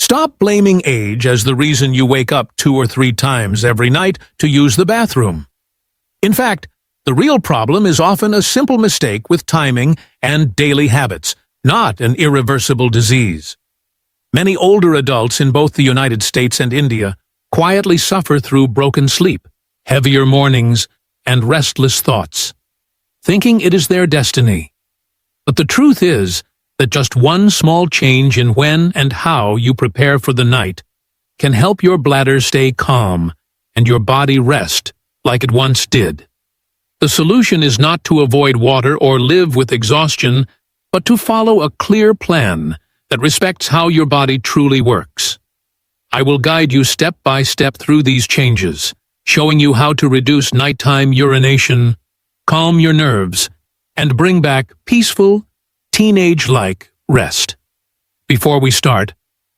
Stop blaming age as the reason you wake up 2 or 3 times every night to use the bathroom. In fact, the real problem is often a simple mistake with timing and daily habits, not an irreversible disease. Many older adults in both the United States and India quietly suffer through broken sleep, heavier mornings, and restless thoughts, thinking it is their destiny. But the truth is that just one small change in when and how you prepare for the night can help your bladder stay calm and your body rest like it once did. The solution is not to avoid water or live with exhaustion, but to follow a clear plan that respects how your body truly works. I will guide you step by step through these changes, showing you how to reduce nighttime urination, calm your nerves, and bring back peaceful, teenage-like rest. Before we start,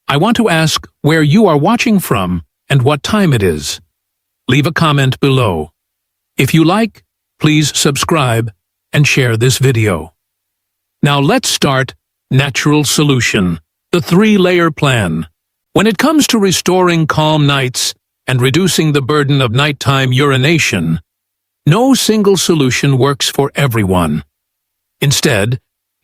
I want to ask where you are watching from and what time it is. Leave a comment below. If you like, please subscribe and share this video. Now let's start Natural Solution, the 3-layer plan. When it comes to restoring calm nights and reducing the burden of nighttime urination, no single solution works for everyone. Instead,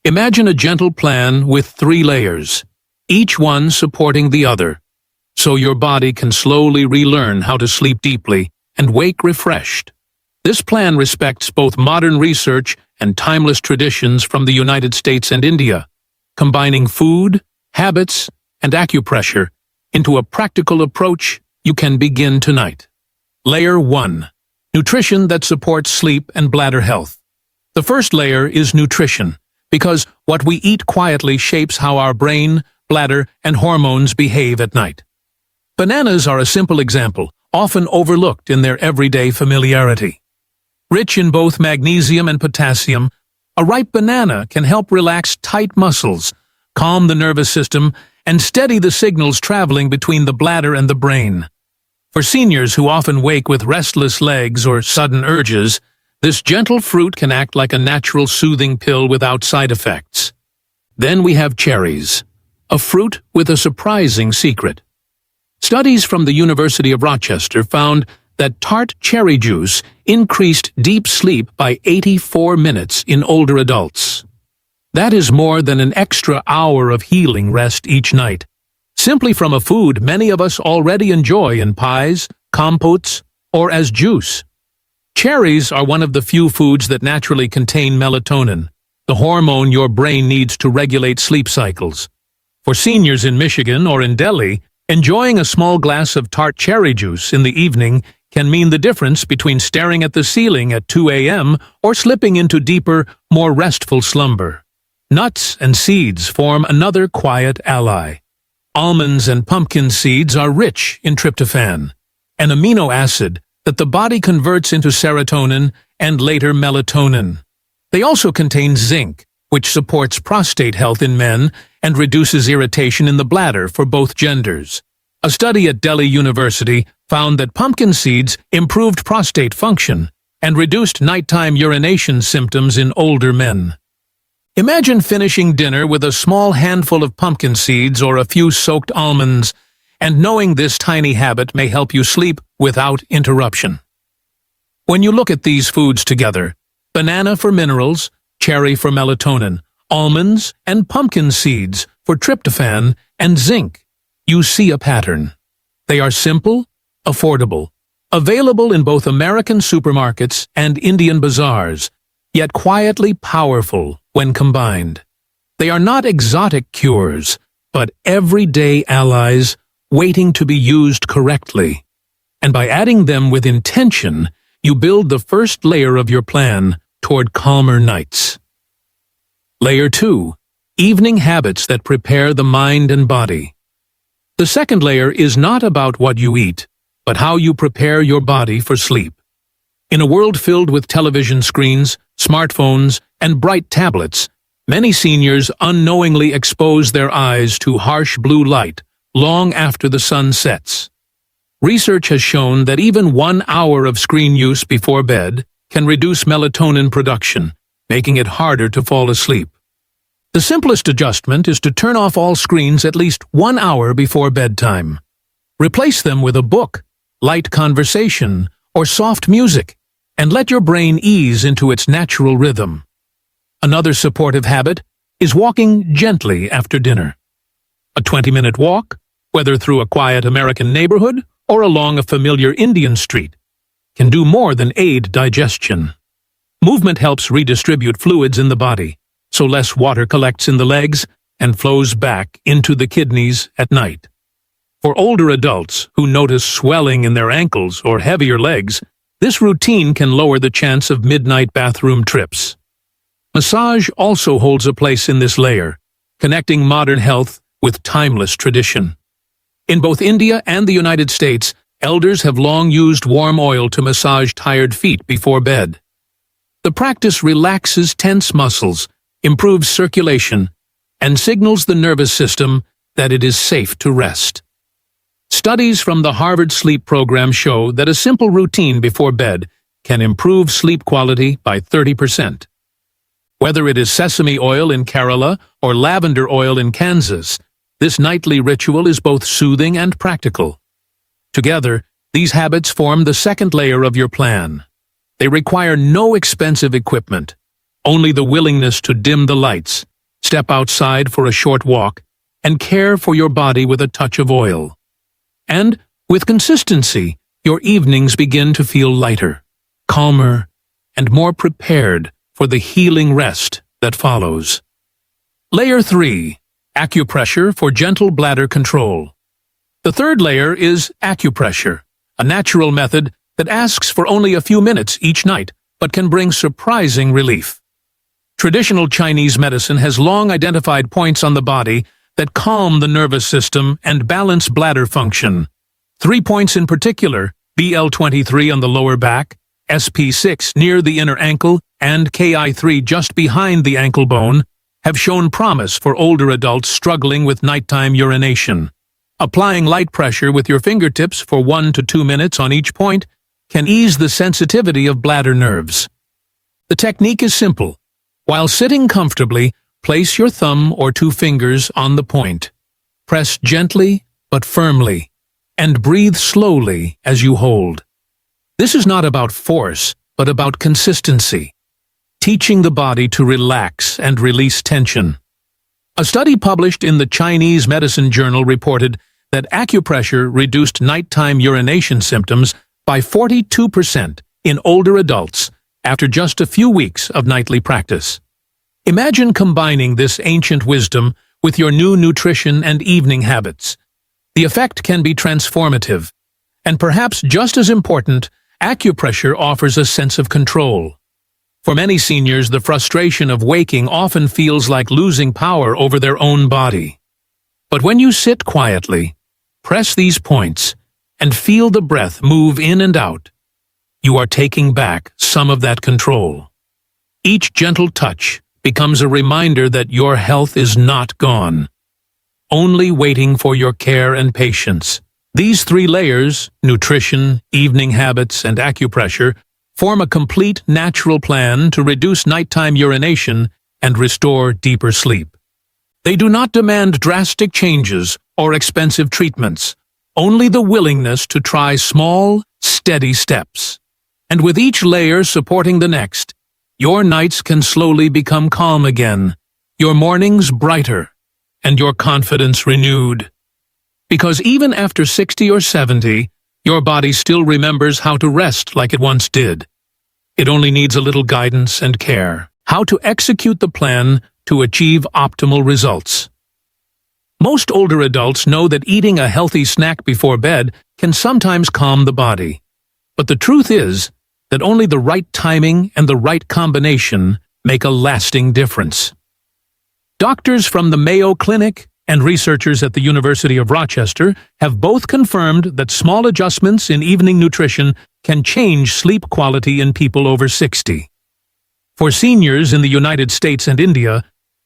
imagine a gentle plan with 3 layers, each one supporting the other, so your body can slowly relearn how to sleep deeply and wake refreshed. This plan respects both modern research and timeless traditions from the United States and India, combining food, habits, and acupressure into a practical approach you can begin tonight. Layer 1. Nutrition that supports sleep and bladder health. The first layer is nutrition, because what we eat quietly shapes how our brain, bladder, and hormones behave at night. Bananas are a simple example, often overlooked in their everyday familiarity. Rich in both magnesium and potassium, a ripe banana can help relax tight muscles, calm the nervous system, and steady the signals traveling between the bladder and the brain. For seniors who often wake with restless legs or sudden urges, this gentle fruit can act like a natural soothing pill without side effects. Then we have cherries, a fruit with a surprising secret. Studies from the University of Rochester found that tart cherry juice increased deep sleep by 84 minutes in older adults. That is more than an extra hour of healing rest each night, simply from a food many of us already enjoy in pies, compotes, or as juice. Cherries are one of the few foods that naturally contain melatonin, the hormone your brain needs to regulate sleep cycles. For seniors in Michigan or in Delhi, enjoying a small glass of tart cherry juice in the evening can mean the difference between staring at the ceiling at 2 a.m. or slipping into deeper, more restful slumber. Nuts and seeds form another quiet ally. Almonds and pumpkin seeds are rich in tryptophan, an amino acid that the body converts into serotonin and later melatonin. They also contain zinc, which supports prostate health in men and reduces irritation in the bladder for both genders. A study at Delhi University found that pumpkin seeds improved prostate function and reduced nighttime urination symptoms in older men. Imagine finishing dinner with a small handful of pumpkin seeds or a few soaked almonds, and knowing this tiny habit may help you sleep without interruption. When you look at these foods together, banana for minerals, cherry for melatonin, almonds and pumpkin seeds for tryptophan and zinc, you see a pattern. They are simple, affordable, available in both American supermarkets and Indian bazaars, yet quietly powerful when combined. They are not exotic cures, but everyday allies waiting to be used correctly. And by adding them with intention, you build the first layer of your plan toward calmer nights. Layer 2. Evening habits that prepare the mind and body. The second layer is not about what you eat, but how you prepare your body for sleep. In a world filled with television screens, smartphones, and bright tablets, many seniors unknowingly expose their eyes to harsh blue light long after the sun sets. Research has shown that even 1 hour of screen use before bed can reduce melatonin production, making it harder to fall asleep. The simplest adjustment is to turn off all screens at least 1 hour before bedtime. Replace them with a book, light conversation, or soft music, and let your brain ease into its natural rhythm. Another supportive habit is walking gently after dinner. A 20-minute walk, whether through a quiet American neighborhood or along a familiar Indian street, can do more than aid digestion. Movement helps redistribute fluids in the body, so less water collects in the legs and flows back into the kidneys at night. For older adults who notice swelling in their ankles or heavier legs, this routine can lower the chance of midnight bathroom trips. Massage also holds a place in this layer, connecting modern health with timeless tradition. In both India and the United States, elders have long used warm oil to massage tired feet before bed. The practice relaxes tense muscles, improves circulation, and signals the nervous system that it is safe to rest. Studies from the Harvard Sleep Program show that a simple routine before bed can improve sleep quality by 30%. Whether it is sesame oil in Kerala or lavender oil in Kansas, this nightly ritual is both soothing and practical. Together, these habits form the second layer of your plan. They require no expensive equipment, only the willingness to dim the lights, step outside for a short walk, and care for your body with a touch of oil. And, with consistency, your evenings begin to feel lighter, calmer, and more prepared for the healing rest that follows. Layer 3. Acupressure for gentle bladder control. The third layer is acupressure, a natural method that asks for only a few minutes each night, but can bring surprising relief. Traditional Chinese medicine has long identified points on the body that calm the nervous system and balance bladder function. 3 points in particular, BL23 on the lower back, SP6 near the inner ankle, and KI3 just behind the ankle bone, have shown promise for older adults struggling with nighttime urination. Applying light pressure with your fingertips for 1 to 2 minutes on each point can ease the sensitivity of bladder nerves. The technique is simple. While sitting comfortably, place your thumb or 2 fingers on the point. Press gently but firmly, and breathe slowly as you hold. This is not about force, but about consistency, teaching the body to relax and release tension. A study published in the Chinese Medicine Journal reported that acupressure reduced nighttime urination symptoms by 42% in older adults after just a few weeks of nightly practice. Imagine combining this ancient wisdom with your new nutrition and evening habits. The effect can be transformative, and perhaps just as important, acupressure offers a sense of control. For many seniors, the frustration of waking often feels like losing power over their own body. But when you sit quietly, press these points, and feel the breath move in and out, you are taking back some of that control. Each gentle touch becomes a reminder that your health is not gone, only waiting for your care and patience. These 3 layers, nutrition, evening habits, and acupressure, form a complete natural plan to reduce nighttime urination and restore deeper sleep. They do not demand drastic changes or expensive treatments, only the willingness to try small, steady steps. And with each layer supporting the next, your nights can slowly become calm again, your mornings brighter, and your confidence renewed. Because even after 60 or 70, your body still remembers how to rest like it once did. It only needs a little guidance and care, how to execute the plan to achieve optimal results. Most older adults know that eating a healthy snack before bed can sometimes calm the body. But the truth is that only the right timing and the right combination make a lasting difference. Doctors from the Mayo Clinic and researchers at the University of Rochester have both confirmed that small adjustments in evening nutrition can change sleep quality in people over 60. For seniors in the United States and India,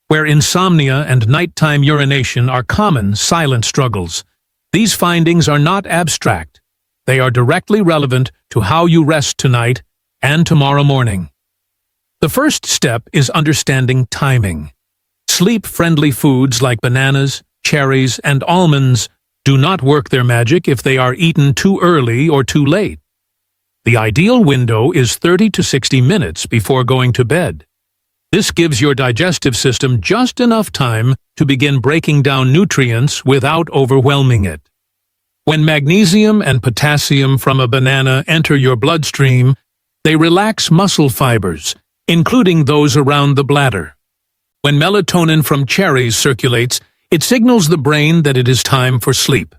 where insomnia and nighttime urination are common silent struggles, these findings are not abstract. They are directly relevant to how you rest tonight and tomorrow morning. The first step is understanding timing. sleep-friendly foods like bananas, cherries, and almonds do not work their magic if they are eaten too early or too late. The ideal window is 30 to 60 minutes before going to bed. This gives your digestive system just enough time to begin breaking down nutrients without overwhelming it. When magnesium and potassium from a banana enter your bloodstream, they relax muscle fibers, including those around the bladder. When melatonin from cherries circulates, it signals the brain that it is time for sleep.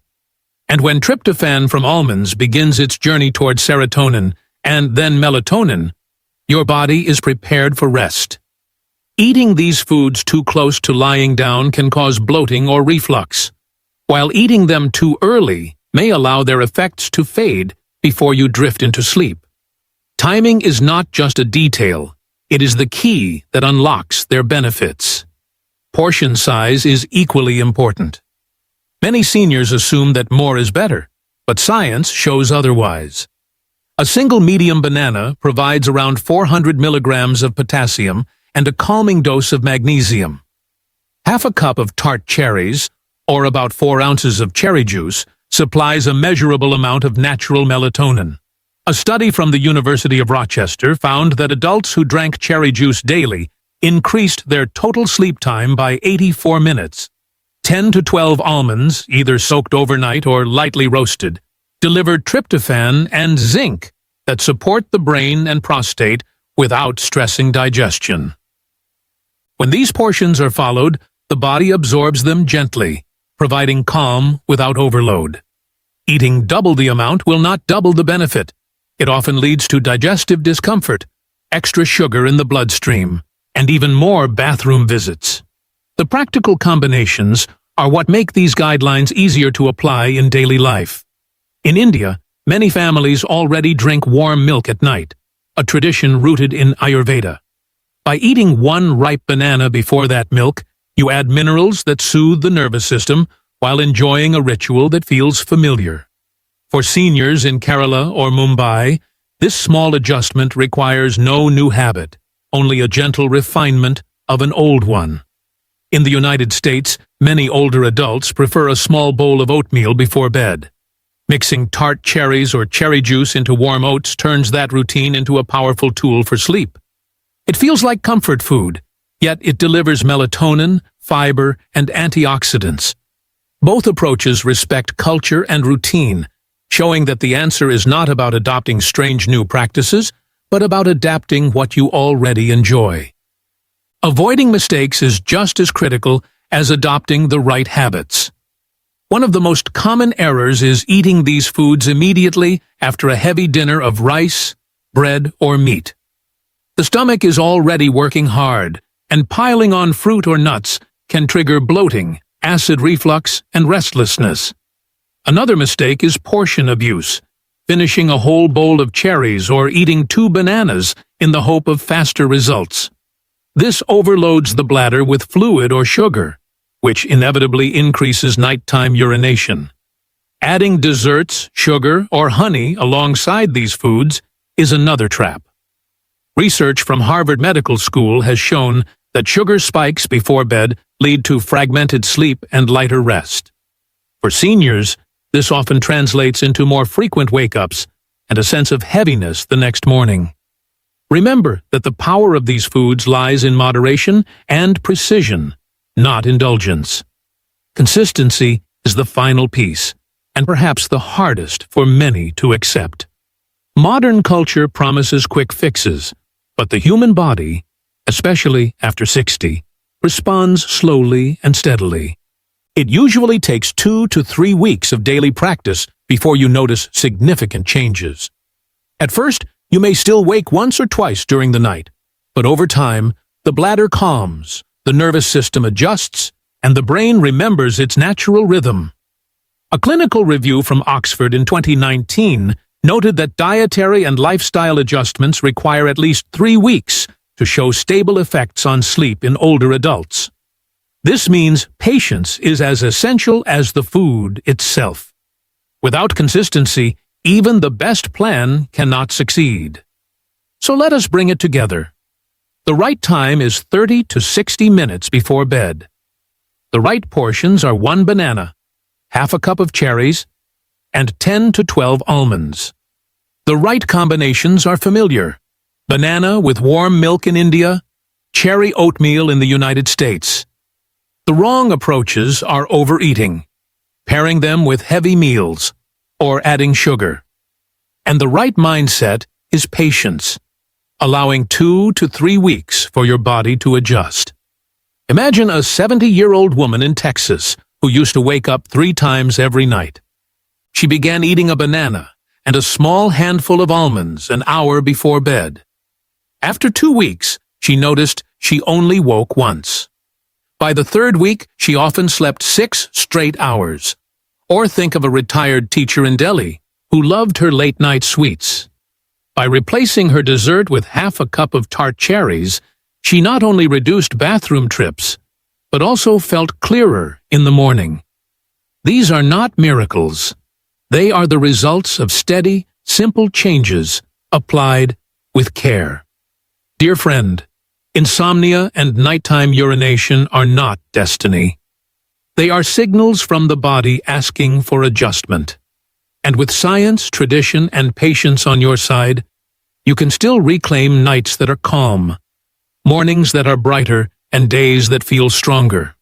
And when tryptophan from almonds begins its journey toward serotonin and then melatonin, your body is prepared for rest. Eating these foods too close to lying down can cause bloating or reflux, while eating them too early may allow their effects to fade before you drift into sleep. Timing is not just a detail, it is the key that unlocks their benefits. Portion size is equally important. Many seniors assume that more is better, but science shows otherwise. A single medium banana provides around 400 milligrams of potassium and a calming dose of magnesium. Half a cup of tart cherries, or about 4 ounces of cherry juice, supplies a measurable amount of natural melatonin. A study from the University of Rochester found that adults who drank cherry juice daily increased their total sleep time by 84 minutes. 10 to 12 almonds, either soaked overnight or lightly roasted, deliver tryptophan and zinc that support the brain and prostate without stressing digestion. When these portions are followed, the body absorbs them gently, providing calm without overload. Eating double the amount will not double the benefit. It often leads to digestive discomfort, extra sugar in the bloodstream, and even more bathroom visits. The practical combinations are what make these guidelines easier to apply in daily life. In India, many families already drink warm milk at night, a tradition rooted in Ayurveda. By eating one ripe banana before that milk, you add minerals that soothe the nervous system while enjoying a ritual that feels familiar. For seniors in Kerala or Mumbai, this small adjustment requires no new habit, only a gentle refinement of an old one. In the United States, many older adults prefer a small bowl of oatmeal before bed. Mixing tart cherries or cherry juice into warm oats turns that routine into a powerful tool for sleep. It feels like comfort food, yet it delivers melatonin, fiber, and antioxidants. Both approaches respect culture and routine, showing that the answer is not about adopting strange new practices, but about adapting what you already enjoy. Avoiding mistakes is just as critical as adopting the right habits. One of the most common errors is eating these foods immediately after a heavy dinner of rice, bread, or meat. The stomach is already working hard, and piling on fruit or nuts can trigger bloating, acid reflux, and restlessness. Another mistake is portion abuse, finishing a whole bowl of cherries or eating 2 bananas in the hope of faster results. This overloads the bladder with fluid or sugar, which inevitably increases nighttime urination. Adding desserts, sugar, or honey alongside these foods is another trap. Research from Harvard Medical School has shown that sugar spikes before bed lead to fragmented sleep and lighter rest. For seniors, this often translates into more frequent wake-ups and a sense of heaviness the next morning. Remember that the power of these foods lies in moderation and precision, not indulgence. Consistency is the final piece, and perhaps the hardest for many to accept. Modern culture promises quick fixes, but the human body, especially after 60, responds slowly and steadily. It usually takes 2 to 3 weeks of daily practice before you notice significant changes. At first, you may still wake once or twice during the night, but over time, the bladder calms, the nervous system adjusts, and the brain remembers its natural rhythm. A clinical review from Oxford in 2019 noted that dietary and lifestyle adjustments require at least 3 weeks to show stable effects on sleep in older adults. This means patience is as essential as the food itself. Without consistency, even the best plan cannot succeed. So let us bring it together. The right time is 30 to 60 minutes before bed. The right portions are 1 banana, half a cup of cherries, and 10 to 12 almonds. The right combinations are familiar: banana with warm milk in India, cherry oatmeal in the United States. The wrong approaches are overeating, pairing them with heavy meals, or adding sugar. And the right mindset is patience, allowing 2 to 3 weeks for your body to adjust. Imagine a 70-year-old woman in Texas who used to wake up 3 times every night. She began eating a banana and a small handful of almonds an hour before bed. After 2 weeks, she noticed she only woke once. By the 3rd week, she often slept 6 straight hours. Or think of a retired teacher in Delhi who loved her late-night sweets. By replacing her dessert with half a cup of tart cherries, she not only reduced bathroom trips, but also felt clearer in the morning. These are not miracles. They are the results of steady, simple changes applied with care. Dear friend, insomnia and nighttime urination are not destiny. They are signals from the body asking for adjustment. And with science, tradition, and patience on your side, you can still reclaim nights that are calm, mornings that are brighter, and days that feel stronger.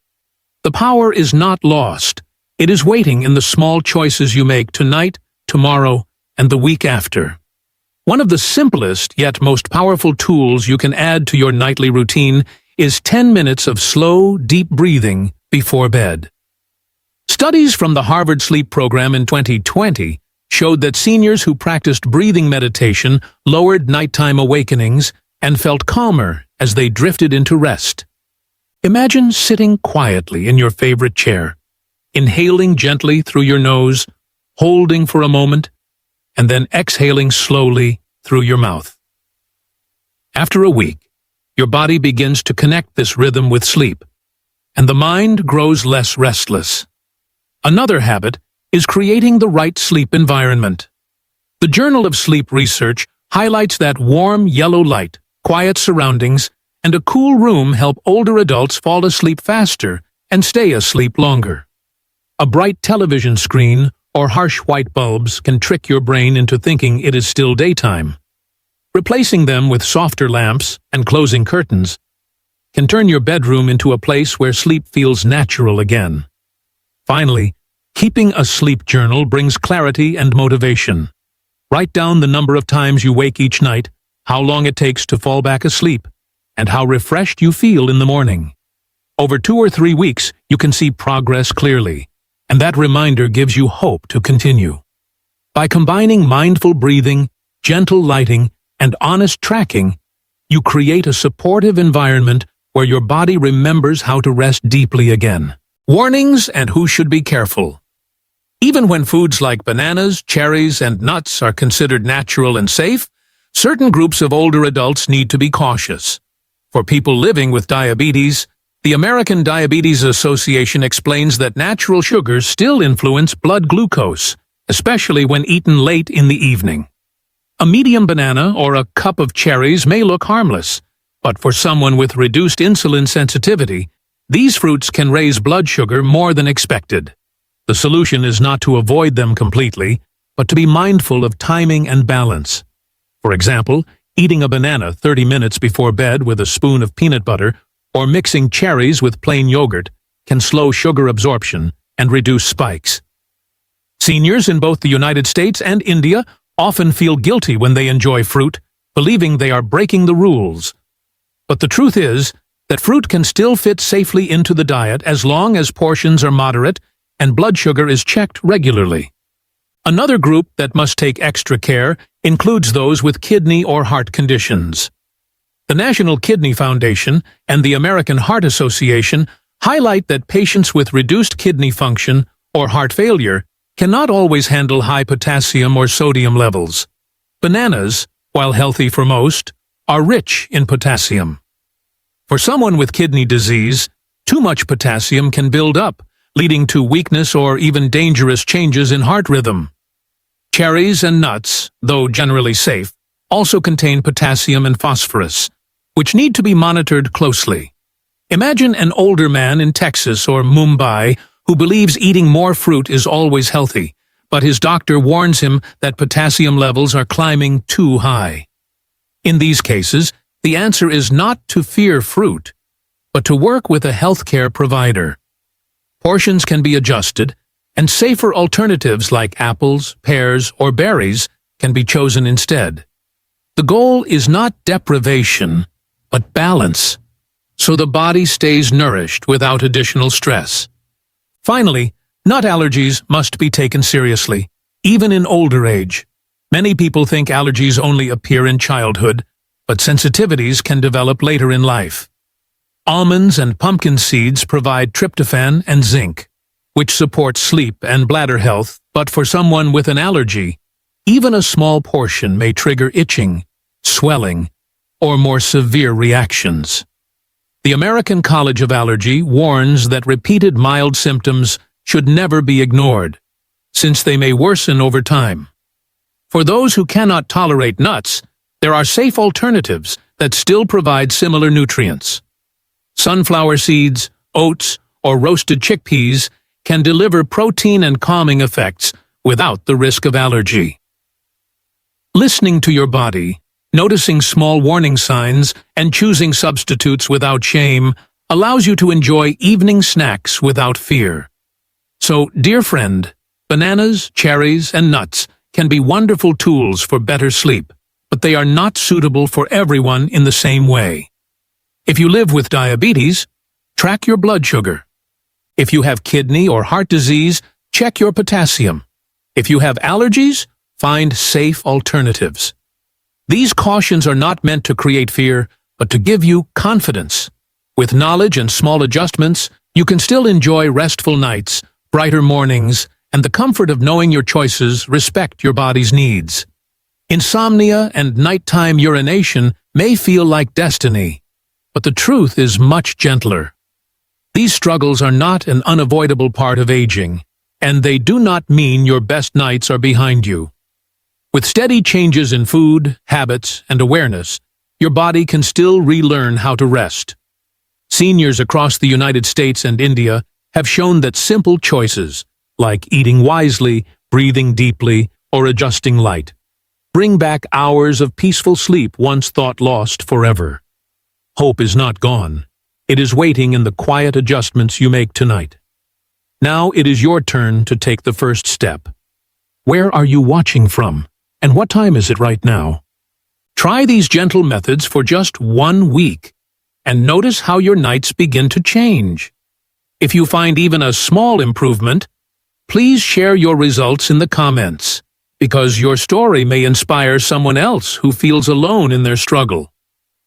The power is not lost. It is waiting in the small choices you make tonight, tomorrow, and the week after. One of the simplest yet most powerful tools you can add to your nightly routine is 10 minutes of slow, deep breathing before bed. Studies from the Harvard Sleep Program in 2020 showed that seniors who practiced breathing meditation lowered nighttime awakenings and felt calmer as they drifted into rest. Imagine sitting quietly in your favorite chair, inhaling gently through your nose, holding for a moment, and then exhaling slowly through your mouth. After a week, your body begins to connect this rhythm with sleep, and the mind grows less restless. Another habit is creating the right sleep environment. The Journal of Sleep Research highlights that warm yellow light, quiet surroundings, and a cool room help older adults fall asleep faster and stay asleep longer. A bright television screen or harsh white bulbs can trick your brain into thinking it is still daytime. Replacing them with softer lamps and closing curtains can turn your bedroom into a place where sleep feels natural again. Finally, keeping a sleep journal brings clarity and motivation. Write down the number of times you wake each night, how long it takes to fall back asleep, and how refreshed you feel in the morning. Over 2 or 3 weeks, you can see progress clearly, and that reminder gives you hope to continue. By combining mindful breathing, gentle lighting, and honest tracking, you create a supportive environment where your body remembers how to rest deeply again. Warnings and who should be careful. Even when foods like bananas, cherries, and nuts are considered natural and safe, certain groups of older adults need to be cautious. For people living with diabetes, the American Diabetes Association explains that natural sugars still influence blood glucose, especially when eaten late in the evening. A medium banana or a cup of cherries may look harmless, but for someone with reduced insulin sensitivity, these fruits can raise blood sugar more than expected. The solution is not to avoid them completely, but to be mindful of timing and balance. For example, eating a banana 30 minutes before bed with a spoon of peanut butter or mixing cherries with plain yogurt can slow sugar absorption and reduce spikes. Seniors in both the United States and India often feel guilty when they enjoy fruit, believing they are breaking the rules. But the truth is that fruit can still fit safely into the diet as long as portions are moderate and blood sugar is checked regularly. Another group that must take extra care includes those with kidney or heart conditions. The National Kidney Foundation and the American Heart Association highlight that patients with reduced kidney function or heart failure cannot always handle high potassium or sodium levels. Bananas, while healthy for most, are rich in potassium. For someone with kidney disease, too much potassium can build up, leading to weakness or even dangerous changes in heart rhythm. Cherries and nuts, though generally safe, also contain potassium and phosphorus, which need to be monitored closely. Imagine an older man in Texas or Mumbai who believes eating more fruit is always healthy, but his doctor warns him that potassium levels are climbing too high. In these cases, the answer is not to fear fruit, but to work with a healthcare provider. Portions can be adjusted, and safer alternatives like apples, pears, or berries can be chosen instead. The goal is not deprivation, but balance, so the body stays nourished without additional stress. Finally, nut allergies must be taken seriously, even in older age. Many people think allergies only appear in childhood, but sensitivities can develop later in life. Almonds and pumpkin seeds provide tryptophan and zinc, which support sleep and bladder health, but for someone with an allergy, even a small portion may trigger itching, swelling, or more severe reactions. The American College of Allergy warns that repeated mild symptoms should never be ignored, since they may worsen over time. For those who cannot tolerate nuts, there are safe alternatives that still provide similar nutrients. Sunflower seeds, oats, or roasted chickpeas can deliver protein and calming effects without the risk of allergy. Listening to your body, noticing small warning signs, and choosing substitutes without shame allows you to enjoy evening snacks without fear. So, dear friend, bananas, cherries, and nuts can be wonderful tools for better sleep, but they are not suitable for everyone in the same way. If you live with diabetes, track your blood sugar. If you have kidney or heart disease, check your potassium. If you have allergies, find safe alternatives. These cautions are not meant to create fear, but to give you confidence. With knowledge and small adjustments, you can still enjoy restful nights, brighter mornings, and the comfort of knowing your choices respect your body's needs. Insomnia and nighttime urination may feel like destiny, but the truth is much gentler. These struggles are not an unavoidable part of aging, and they do not mean your best nights are behind you. With steady changes in food, habits, and awareness, your body can still relearn how to rest. Seniors across the United States and India have shown that simple choices, like eating wisely, breathing deeply, or adjusting light, bring back hours of peaceful sleep once thought lost forever. Hope is not gone. It is waiting in the quiet adjustments you make tonight. Now it is your turn to take the first step. Where are you watching from? And what time is it right now? Try these gentle methods for just 1 week, and notice how your nights begin to change. If you find even a small improvement, please share your results in the comments, because your story may inspire someone else who feels alone in their struggle.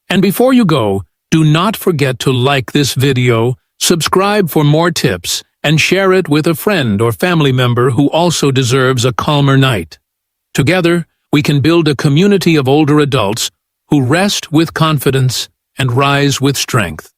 And before you go, do not forget to like this video, subscribe for more tips, and share it with a friend or family member who also deserves a calmer night. Together, we can build a community of older adults who rest with confidence and rise with strength.